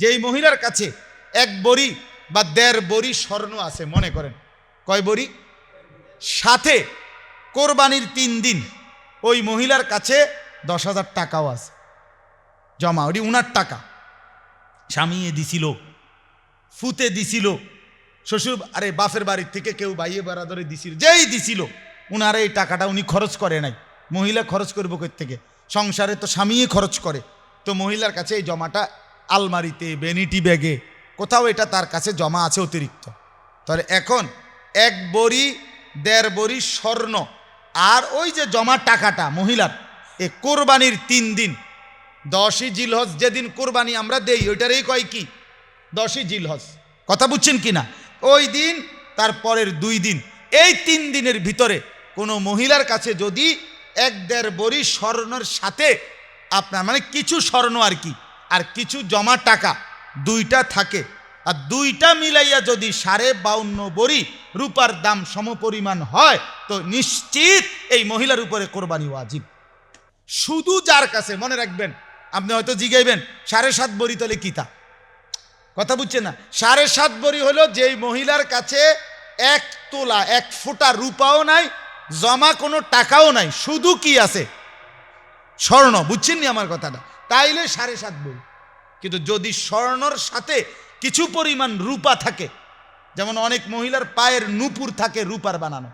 যেই মহিলার কাছে 1 বড়ি বা 1.5 বড়ি স্বর্ণ আছে, মনে করেন কয় বড়ি, সাথে কোরবানির 3 দিন ওই মহিলার কাছে 10,000 টাকাও আছে জমা, ওটি উনার টাকা, স্বামীয়ে দিছিল, ফুতে দিছিল, শ্বশুর আরে বাপের বাড়ির থেকে কেউ ভাইয়ে বারাদরে দিছিল, যেই দিছিল উনার এই টাকাটা উনি খরচ করে নাই। মহিলা খরচ করবো কই থেকে? সংসারে তো স্বামীই খরচ করে। তো মহিলার কাছে এই জমাটা আলমারিতে, ভ্যানিটি ব্যাগে কোথাও এটা তার কাছে জমা আছে অতিরিক্ত। তাহলে এখন 1 বড়ি 1.5 বড়ি স্বর্ণ আর ওই যে জমা টাকাটা মহিলার, এ কোরবানির 3 দিন 10ই জিলহজ যেদিন কোরবানি আমরা দেই ওইটারই কয় কি 10ই জিলহজ, কথা বুঝছেন কিনা? ওই দিন তারপরের 2 দিন, এই 3 দিনের ভিতরে কোনো মহিলার কাছে যদি 1.5 বড়ি স্বর্ণের সাথে আপনার মানে কিছু স্বর্ণ আর কি, আর কিছু জমা টাকা, 2টা থাকে, আর 2টা মিলাইয়া যদি 52.5 বড়ি রূপার দাম সমপরিমাণ হয় তো নিশ্চিত এই মহিলার উপরে কোরবানি ওয়াজিব। শুধু যার কাছে, মনে রাখবেন, আপনি হয়তো জিগাইবেন 7.5 বড়ি তাহলে কি তা, কথা বুঝছেন না? 7.5 বড়ি হলো যেই মহিলার কাছে 1 তোলা 1 ফোঁটা রূপাও নাই, জমা কোনো টাকাও নাই, শুধু কি আছে স্বর্ণ, বুঝছেন নি আমার কথাটা? তাইলে 7.5 বড়ি। কিন্তু যদি স্বর্ণর সাথে কিছু পরিমাণ রূপা থাকে, যেমন অনেক মহিলার পায়ের নুপুর থাকে রূপার বানানো,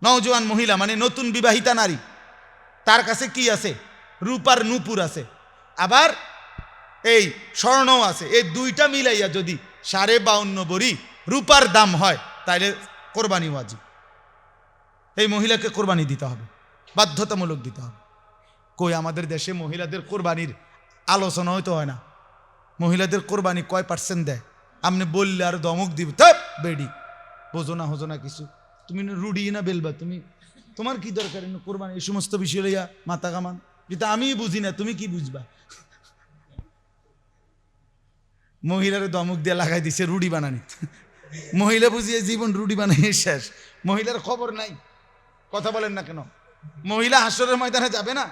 নওজোয়ান মহিলা মানে নতুন বিবাহিতা নারী, তার কাছে কি আছে রূপার নুপুর আছে, আবার এই স্বর্ণও আছে, এই 2টা মিলাইয়া যদি 52.5 বড়ি রূপার দাম হয় তাইলে কোরবানি ওয়াজিব। এই মহিলাকে কোরবানি দিতে হবে, বাধ্যতামূলক দিতে হবে। কই আমাদের দেশে মহিলাদের কোরবানির আলোচনা হয়তো হয় না। মহিলাদের কোরবানি কয় % দেয়? আপনি বললে আর দমক দিবে, তব বেডি বোঝো না কিছু, তুমি রুডি না বেলবা, তুমি তোমার কি দরকার কোরবানি এই সমস্ত বিষয় লইয়া মাথা কামান, যেটা আমি বুঝি না তুমি কি বুঝবা। মহিলার দমক দিয়ে লাগাই দিছে রুডি বানানি, মহিলা বুঝিয়ে জীবন রুডি বানাই শেষ, মহিলার খবর নাই। কথা বলেন না কেন? মহিলা হাসরের ময়দানে যাবে না?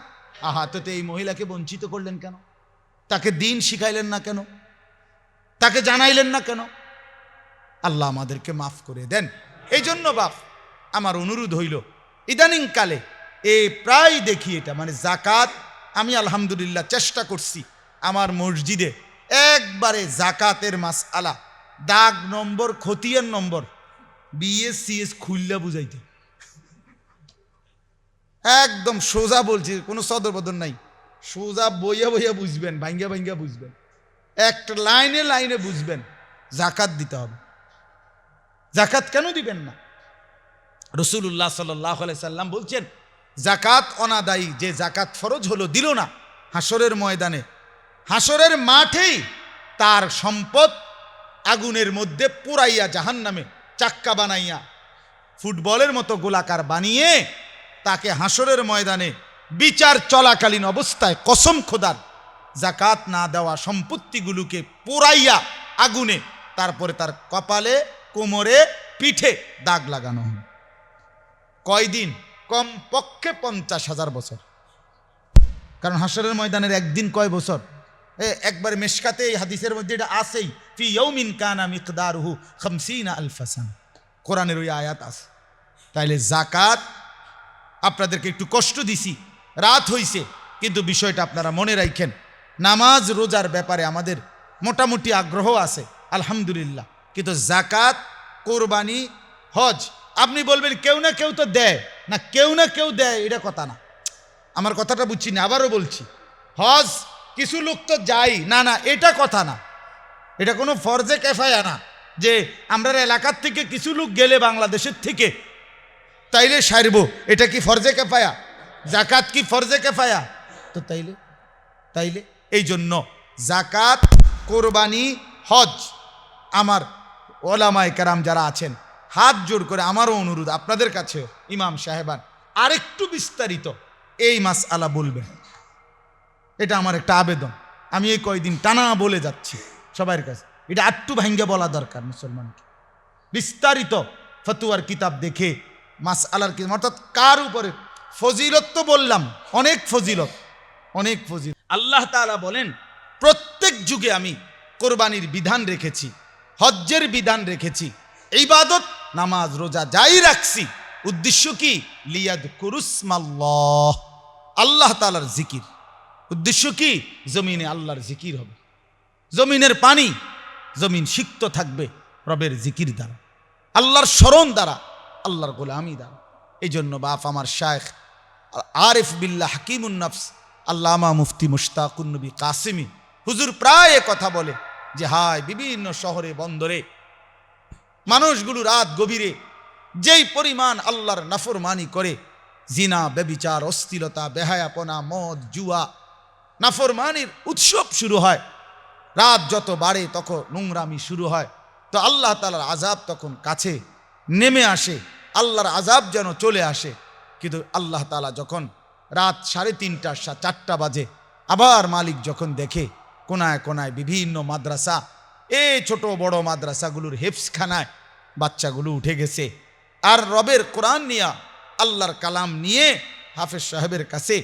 আহা, তো এই মহিলাকে বঞ্চিত করলেন কেন? তাকে দিন শিখাইলেন না কেন? তাকে জানাইলেন না কেন? আল্লাহ আমাদেরকে মাফ করে দেন। এই জন্য বাপ আমার অনুরোধ হইল, ইদানিং কালে প্রায় দেখি এটা মানে জাকাত, আমি আলহামদুলিল্লাহ চেষ্টা করছি আমার মসজিদে একবারে জাকাতের মাসআলা দাগ নম্বর খতিয়ান নম্বর BS-CS খুললা বুঝাইতে, একদম সোজা বলছি, কোনো সদর বদর নাই, সোজা বইয়া বুঝবেন, ভাঙ্গা বুঝবেন, একটা লাইনে বুঝবেন। জাকাত দিতে হবে। জাকাত কেন দিবেন না? রাসূলুল্লাহ সাল্লাল্লাহু আলাইহি সাল্লাম বলছেন, জাকাত অনাদায়ী যে জাকাত ফরজ হলো দিল না, হাসরের ময়দানে, হাসরের মাঠেই তার সম্পদ আগুনের মধ্যে পুরাইয়া জাহান্নামে চাক্কা বানাইয়া ফুটবলের মতো গোলাকার বানিয়ে তাকে হাসরের ময়দানে বিচার চলাকালীন অবস্থায় কসম খোদার জাকাত না দেওয়া সম্পত্তিগুলোকে পুরাইয়া আগুনে তারপরে তার কপালে, কোমরে, পিঠে দাগ লাগানো হয়। কয়দিন? কমপক্ষে 50,000 বছর। কারণ হাসরের ময়দানের একদিন কয় বছর? একবার মেশকাতে এই হাদিসের মধ্যে এটা আছেই, ফি ইয়াউমিন কানা মিকদারুহু 50,000 সানা, কোরআনের ওই আয়াত আছে। তাইলে জাকাত আপনাদেরকে একটু কষ্ট দিছি, রাত হইছে, কিন্তু বিষয়টা আপনারা মনে রাখেন। নামাজ রোজার ব্যাপারে আমাদের মোটামুটি আগ্রহ আছে আলহামদুলিল্লাহ, কিন্তু জাকাত, কোরবানি, হজ, আপনি বলবেন কেউ না কেউ তো দেয় না, কেউ না কেউ দেয় এটা কথা না, আমার কথাটা বুঝছি না, আবারও বলছি, হজ কিছু লোক তো যাই না, এটা কথা না, এটা কোনো ফরজে কেফায়া না যে আমরা এলাকার থেকে কিছু লোক গেলে বাংলাদেশের থেকে তাইলে সারব, এটা কি ফরজে কেফায়া? জাকাত কি ফরজে কেফায়া? তো তাইলে এই জন্য জাকাত, কোরবানি, হজ আমার ওলামায়ে কেরাম যারা আছেন হাত জোড় করে আমারও অনুরোধ আপনাদের কাছে, ইমাম সাহেবান আরেকটু বিস্তারিত এই মাসআলা বলবেন, এটা আমার একটা আবেদন। আমি এই কয়দিন টানা বলে যাচ্ছি সবার কাছে, এটা আটটু ভাঙ্গে বলা দরকার মুসলমানকে, বিস্তারিত ফতুয়ার কিতাব দেখে মাসআলার কি অর্থাৎ কার উপরে ফজিলত, তো বললাম অনেক ফজিলত। আল্লাহ তাআলা বলেন প্রত্যেক যুগে আমি কোরবানির বিধান রেখেছি, হজ্জের বিধান রেখেছি, ইবাদত নামাজ রোজা যাই রাখছি, উদ্দেশ্য কি? লিয়াযকুরুসমাল্লাহ, আল্লাহ তাআলার জিকির। উদ্দেশ্য কি? জমিনে আল্লাহর জিকির হবে, জমিনের পানি, জমিন সিক্ত থাকবে রবের জিকির দ্বারা, আল্লাহর স্মরণ দ্বারা, আল্লাহর গোলামি দ্বারা। এই জন্য বাপ আমার শায়েখ আরিফ বিল্লাহ হাকিমুন নফস আল্লামা মুফতি মুশতাকুন নবী কাসেমি হুজুর প্রায় কথা বলে যে হায় বিভিন্ন শহরে বন্দরে মানুষগুলো রাত গভীরে যেই পরিমাণ আল্লাহর নাফরমানি করে, জিনা, ব্যভিচার, অশ্লীলতা, বেহায়াপনা, মদ, জুয়া, নাফরমানির উৎসব শুরু হয়। রাত যত বাড়ে তখন নোংরামি শুরু হয়। তো আল্লাহ তাআলার আযাব তখন কাছে নেমে আসে, আল্লাহর আযাব যেন চলে আসে। কিন্তু আল্লাহ তাআলা যখন রাত 3:30 4টা বাজে, আবার মালিক যখন দেখে কোনায় কোনায় বিভিন্ন মাদ্রাসা, এই ছোট বড় মাদ্রাসাগুলোর হেফজখানায় বাচ্চাগুলো উঠে গেছে, আর রবের কোরআন নিয়ে, আল্লাহর কালাম নিয়ে হাফেজ সাহেবের কাছে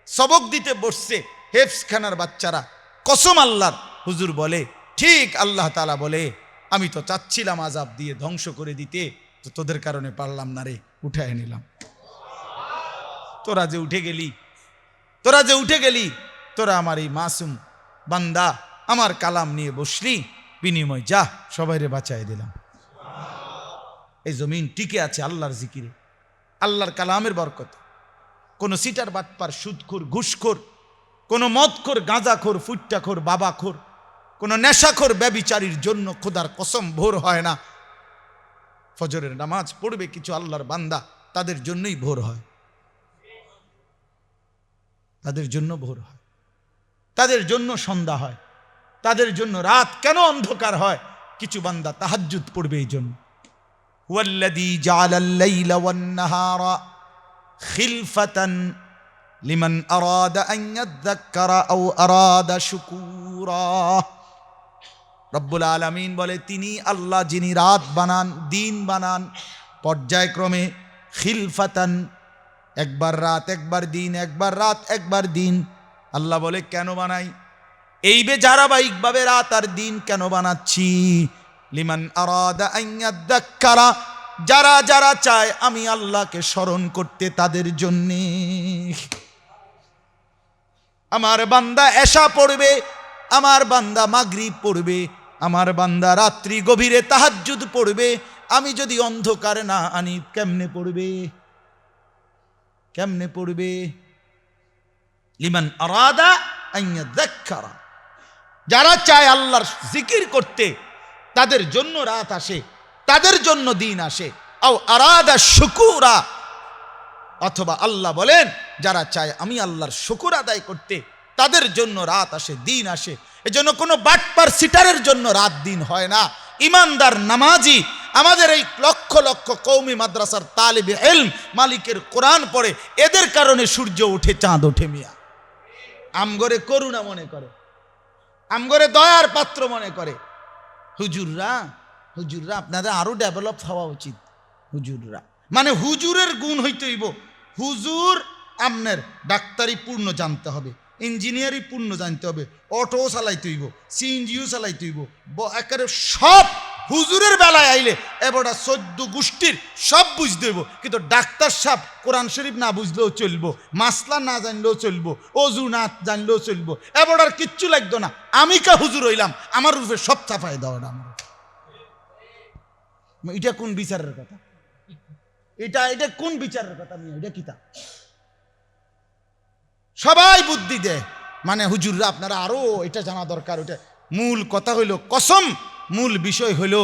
সবক দিতে বসছে হেফজখানার বাচ্চারা। কসম আল্লাহর, হুজুর বলে ঠিক আল্লাহ তাআলা বলে আমি তো চাচ্ছিলাম আযাব দিয়ে ধ্বংস করে দিতে, তো তোদের কারণে পারলাম না রে, উঠায় নিলাম। তোরা যে উঠে গেলি, তোরা যে উঠে গেলি, তোরা আমার এই মাসুম বান্দা আমার কালাম নিয়ে বসলি, বিনিময় যা সবাইরে বাঁচাই দিলাম। এই জমিন টিকে আছে আল্লাহর জিকিরে, আল্লাহর কালামের বরকত। কোন সিটার বাটপার, সুদখোর, ঘুষখোর, কোন মদখোর, গাঁজাখোর, ফুট্টাখোর, বাবাখোর, কোন নেশাখোর, ব্যভিচারীর জন্য খোদার কসম ভোর হয় না। ফজরের নামাজ পড়বে কিছু আল্লাহর বান্দা, তাদের জন্যই ভোর হয়, তাদের জন্য ভোর হয়, তাদের জন্য সন্ধ্যা হয়, তাদের জন্য রাত কেন অন্ধকার হয়? কিছু বান্দা তাহাজ্জুদ পড়বে এই জন্য। ওয়াল্লাযী জাআলাল লাইলা ওয়ান নাহারা খিলফাতান লিমান আরাদা আন ইয়াযাক্কারা আও আরাদা শুকুরা। রব্বুল আলামিন বলে তিনি আল্লাহ যিনি রাত বানান, দিন বানান পর্যায়ক্রমে, খিলফাতান, একবার রাত একবার দিন, একবার রাত একবার দিন। আল্লাহ বলে কেন বানাই? এই ধারাবাহিকভাবে রাত আর দিন কেন বানাচ্ছি? লিমান আরাদা আন ইয়াযাক্কারা, যারা যারা চায় আমি আল্লাহকে স্মরণ করতে, তাদের জন্য। আমার বান্দা এশা পড়বে, আমার বান্দা মাগরিব পড়বে, আমার বান্দা রাত্রি গভীরে তাহাজ্জুদ পড়বে। আমি যদি অন্ধকার না আনি কেমনে পড়বে? কেমনে পড়বে? লিমান আরাদা আন ইয়াযাক্কারা, যারা চায় আল্লাহর জিকির করতে তাদের জন্য রাত আসে, তাদের জন্য দিন আসে। আও আরাদা শুকুরা, অথবা আল্লাহ বলেন যারা চায় আমি আল্লাহর শুকর আদায় করতে তাদের জন্য রাত আসে, দিন আসে। এজন্য কোনো বাটপার সিটারের জন্য রাত দিন হয় না। ইমানদার নামাজি আমাদের এই লক্ষ লক্ষ কওমি মাদ্রাসার তালিবে ইলম মালিকের কোরআন পড়ে, এদের কারণে সূর্য ওঠে, চাঁদ ওঠে। মিয়া আমগরে করুণা মনে করে, আমগরে দয়ার পাত্র মনে করে। হুজুররা হুজুররা আপনাদের আরো ডেভেলপ হওয়া উচিত। হুজুররা মানে হুজুরের গুণ হইতে হইব, হুজুর আপনার ডাক্তারি পূর্ণ জানতে হবে, ইঞ্জিনিয়ারিং পূর্ণ জানতে হবে, অটো চালাইতে হইব, সিএনজিও চালাইতে হইব, একেবারে সব হুজুরের বেলায় আইলে এবারটা 14 গোষ্ঠীর সব বুঝতে হইব। কিন্তু ডাক্তার সাহেব কোরআন শরীফ না বুঝলেও চলবো, মাসলা না জানলেও চলবো, অজু না জানলেও চলবো, এবারটার কিচ্ছু লাগতো না। আমি কা হুজুর হইলাম, আমার রূপে সব চাপাই দেওয়াটা আমার। এটা কোন বিচারের কথা? এটা এটা কোন বিচারের কথা? এটা কিতা? সবাই বুদ্ধি দেয় মানে হুজুররা আপনারা আরো এটা জানা দরকার। ওটা মূল কথা হইল কসম, মূল বিষয় হইল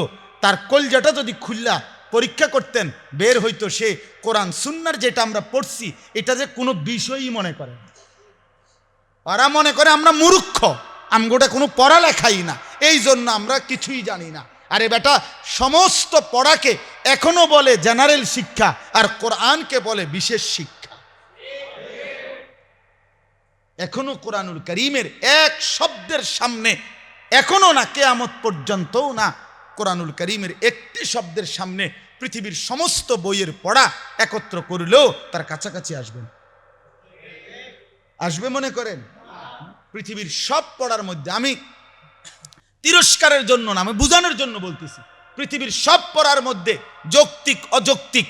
তার কলজাটা যদি খুললা পরীক্ষা করতেন বের হইতো সে কোরআন সুন্নাহর যেটা আমরা পড়ছি এটা যে কোনো বিষয়ই মনে করে না। ওরা মনে করে আমরা মূর্খ, আমগোটা কোনো পড়ালেখাই না, এই জন্য আমরা কিছুই জানি না। আরে বেটা, সমস্ত পড়াকে এখনো বলে জেনারেল শিক্ষা, আর কোরআনকে বলে বিশেষ শিক্ষা। এখনো কোরআনুল কারীমের এক শব্দের সামনে, এখনো না কিয়ামত পর্যন্তও না, কোরআনুল কারীমের একটি শব্দের সামনে পৃথিবীর সমস্ত বইয়ের পড়া একত্র করলেও তার কাছাকাছি আসবেন। আসবে মনে করেন? পৃথিবীর সব পড়ার মধ্যে আমি তিরস্কারের জন্য না, আমি বুঝানোর জন্য বলতেছি। পৃথিবীর সব পড়ার মধ্যে যৌক্তিক অযৌক্তিক,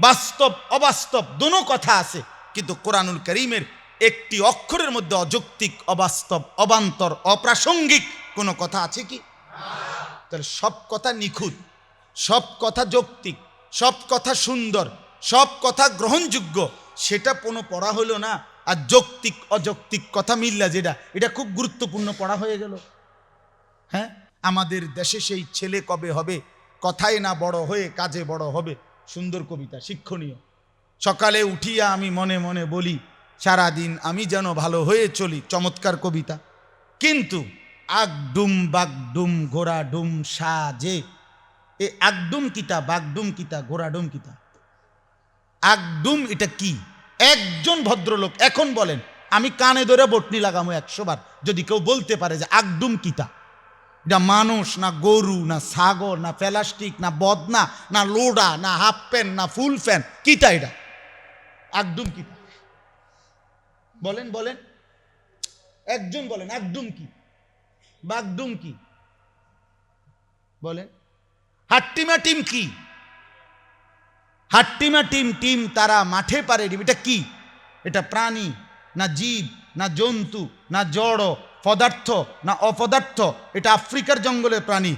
বাস্তব অবাস্তব দোনো কথা আছে, কিন্তু কোরআনুল কারীমের একটি অক্ষরের মধ্যে অযৌক্তিক, অবাস্তব, অবান্তর, অপ্রাসঙ্গিক কোনো কথা আছে কি? তাহলে সব কথা নিখুঁত, সব কথা যৌক্তিক, সব কথা সুন্দর, সব কথা গ্রহণযোগ্য, সেটা কোনো পড়া হলো না। আর যৌক্তিক অযৌক্তিক কথা মিল্লা যেটা, এটা খুব গুরুত্বপূর্ণ পড়া হয়ে গেল। হ্যাঁ, আমাদের দেশে সেই ছেলে কবে হবে, কথায় না বড় হয়ে কাজে বড় হবে। সুন্দর কবিতা, শিক্ষণীয়। সকালে উঠিয়া আমি মনে মনে বলি, সারাদিন আমি যেন ভালো হয়ে চলি। চমৎকার কবিতা। কিন্তু আগডুম বাগডুম ঘোড়াডুম সাজে, এ আগডুম কিতা, বাগডুম কিতা, ঘোড়াডুম কিতা? আগডুম এটা কি? একজন ভদ্রলোক এখন বলেন, আমি কানে ধরে বটনি লাগামো 100 বার, যদি কেউ বলতে পারে যে আগডুম কিতা। এটা মানুষ না গরু না ছাগল না প্লাস্টিক না বদনা না লোডা না হাফ প্যান্ট না ফুল প্যান্ট, কিতা এটা? আগডুম কিতা বলেন, বলেন, একজন বলেন আগডুম কি, বাগডুম কি? বলেন। হাট্টিমা টিম কি? হাট্টিমা টিম, টিম তারা মাঠে পারে ডিম, এটা কি? এটা প্রাণী না জীব না জন্তু না জড় পদার্থ না অপদার্থ? এটা আফ্রিকার জঙ্গলের প্রাণী।